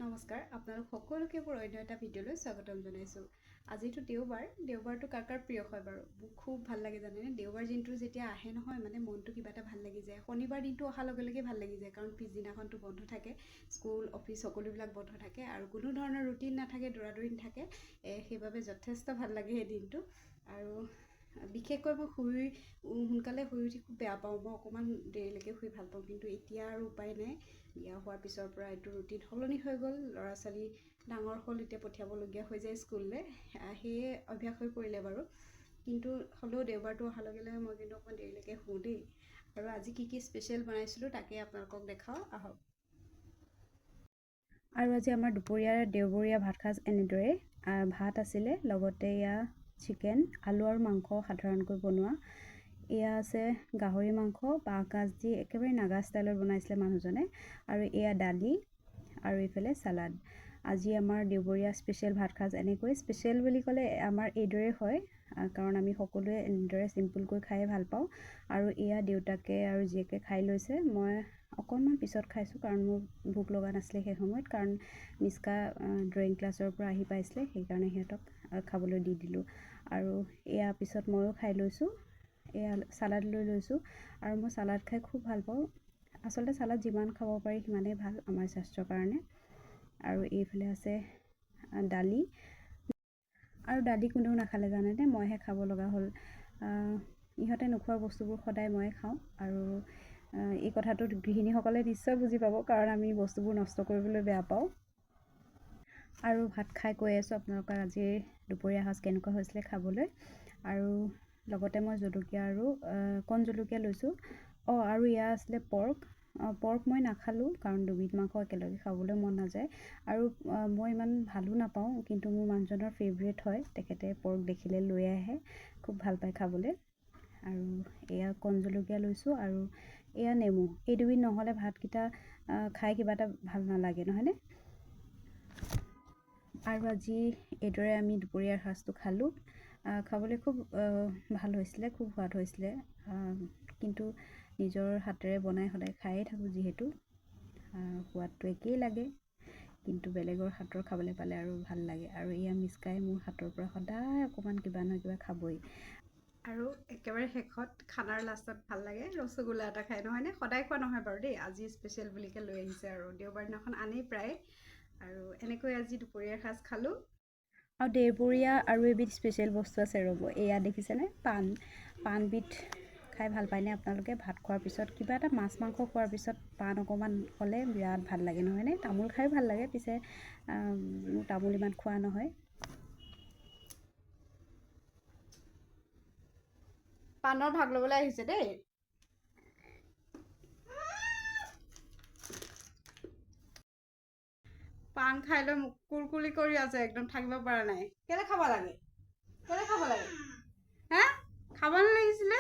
নমস্কাৰ আপোনালোক সকলোকে মোৰ অন্য এটা ভিডিঅ'লৈ স্বাগতম জনাইছোঁ। আজিতো দেওবাৰটো কাৰ কাৰ প্ৰিয় হয় বাৰু? মোক খুব ভাল লাগে জানেনে? দেওবাৰ দিনটো যেতিয়া আহে নহয় মানে মনটো কিবা এটা ভাল লাগি যায়। শনিবাৰ দিনটো অহাৰ লগে লগে ভাল লাগি যায় কাৰণ পিছদিনাখনটো বন্ধ থাকে, স্কুল অফিচ সকলোবিলাক বন্ধ থাকে আৰু কোনো ধৰণৰ ৰুটিন নাথাকে, দৌৰা-দৌৰি নাথাকে। সেইবাবে যথেষ্ট ভাল লাগে সেই দিনটো। আৰু বিশেষকৈ মই সোনকালে শুই উঠি খুব বেয়া পাওঁ। মই অকণমান দেৰিলৈকে শুই ভাল পাওঁ, কিন্তু এতিয়া আৰু উপায় নাই। বিয়া হোৱাৰ পিছৰ পৰা এইটো ৰুটিন সলনি হৈ গ'ল। ল'ৰা ছোৱালী ডাঙৰ হ'ল, এতিয়া পঠিয়াবলগীয়া হৈ যায় স্কুললৈ, সেয়ে অভ্যাস হৈ পৰিলে বাৰু। কিন্তু হ'লেও দেওবাৰটো অহাৰ লগে লগে মই কিন্তু অকণমান দেৰিলৈকে শুওঁ দেই। আৰু আজি কি স্পেচিয়েল বনাইছিলোঁ তাকে আপোনালোকক দেখাওঁ, আহক। আৰু আজি আমাৰ দেওবৰীয়া ভাত সাজ এনেদৰে ভাত আছিলে, লগতে এয়া চিকেন, আলু আৰু মাংস সাধাৰণকৈ বনোৱা। এয়া আছে গাহৰি মাংস, বাঁহগাজ দি একেবাৰে নাগা ষ্টাইলত বনাইছিলে মানুহজনে। আৰু এয়া দালি আৰু এইফালে চালাড। আজি আমাৰ দেওবৰীয়া স্পেচিয়েল ভাত সাজ এনেকৈ। স্পেচিয়েল বুলি ক'লে আমাৰ এইদৰে হয়, কাৰণ আমি সকলোৱে এনেদৰে চিম্পুলকৈ খাই ভাল পাওঁ। আৰু এয়া দেউতাকে আৰু জীয়েকে খাই লৈছে। মই অকণমান পিছত খাইছোঁ কাৰণ মোৰ ভোক লগা নাছিলে সেই সময়ত, কাৰণ মিস্কা ড্ৰয়িং ক্লাছৰ পৰা আহি পাইছিলে, সেইকাৰণে সিহঁতক খাবলৈ দি দিলোঁ। আৰু এয়া পিছত ময়ো খাই লৈছোঁ। এয়া চালাড লৈ লৈছোঁ আৰু মই চালাড খাই খুব ভাল পাওঁ। আচলতে চালাড যিমান খাব পাৰি সিমানেই ভাল আমাৰ স্বাস্থ্যৰ কাৰণে। আৰু এইফালে আছে দালি, আৰু দালি কোনেও নাখালে জানেনে, মইহে খাব লগা হ'ল। ইহঁতে নোখোৱা বস্তুবোৰ সদায় ময়ে খাওঁ, আৰু এই কথাটো গৃহিণীসকলে নিশ্চয় বুজি পাব, কাৰণ আমি বস্তুবোৰ নষ্ট কৰিবলৈ বেয়া পাওঁ। আৰু ভাত খাই কৈ আছোঁ আপোনালোকক আজিৰ দুপৰীয়া সাজ কেনেকুৱা হৈছিলে খাবলৈ। আৰু লগতে মই জলকীয়া আৰু কণ জলকীয়া লৈছোঁ। আৰু এয়া আছিলে পৰ্ক মই নাখালোঁ, কাৰণ দুবিধ মাংস একেলগে খাবলৈ মন নাযায়। আৰু মই ইমান ভালো নাপাওঁ, কিন্তু মোৰ মানুহজনৰ ফেভৰেট হয়, তেখেতে পৰ্ক দেখিলে লৈ আহে, খুব ভাল পায় খাবলৈ। আৰু এয়া কণ জলকীয়া লৈছোঁ, আৰু এয়া নেমু। এই দুবিধ নহ'লে ভাতকেইটা খাই কিবা এটা ভাল নালাগে, নহয়নে? আৰু আজি এইদৰে আমি দুপৰীয়াৰ সাজটো খালোঁ। খাবলৈ খুব ভাল হৈছিলে, খুব সোৱাদ হৈছিলে। কিন্তু নিজৰ হাতেৰে বনাই সদায় খায়েই থাকোঁ যিহেতু, সোৱাদটো একেই লাগে, কিন্তু বেলেগৰ হাতৰ খাবলৈ পালে আৰু ভাল লাগে। আৰু এয়া মিস্কাই মোৰ হাতৰ পৰা সদায় অকণমান কিবা নহয় কিবা খাবই। আৰু একেবাৰে শেষত খানাৰ লাষ্টত ভাল লাগে ৰসগোল্লা এটা খাই, নহয়নে? সদায় খোৱা নহয় বাৰু দেই, আজি স্পেচিয়েল বুলিকে লৈ আহিছে, আৰু দেওবাৰ দিনাখন আনেই প্ৰায়। আৰু এনেকৈ আজি দুপৰীয়াৰ সাজ খালোঁ। আৰু দেওবৰীয়া আৰু এবিধ স্পেচিয়েল বস্তু আছে, ৰ'ব, এয়া দেখিছেনে? পাণবিধ খাই ভাল পায়নে আপোনালোকে? ভাত খোৱাৰ পিছত কিবা এটা মাছ মাংস খোৱাৰ পিছত পাণ অকণমান হ'লে বিৰাট ভাল লাগে, নহয়নে? তামোল খায়ো ভাল লাগে, পিছে মোৰ তামোল ইমান খোৱা নহয়। পাণৰ ভাগ ল'বলৈ আহিছে দেই। পাণ খাই লৈ মোক কুৰকুৰি কৰি আছে, একদম থাকিব পৰা নাই। কেলে খাব লাগে? হা? খাব নালাগিছিলে?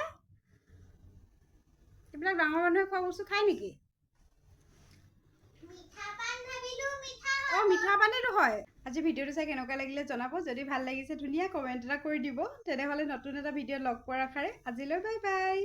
এইবিলাক ডাঙৰ মানুহে খোৱা বস্তু খায় নেকি? মিঠা পানেতো হয়। আজি ভিডিঅ'টো চাই কেনেকুৱা লাগিলে জনাব। যদি ভাল লাগিছে ধুনীয়া কমেণ্ট এটা কৰি দিব। তেনেহ'লে নতুন এটা ভিডিঅ'ত লগ পোৱাৰ আশাৰে আজিলৈ বাই বাই।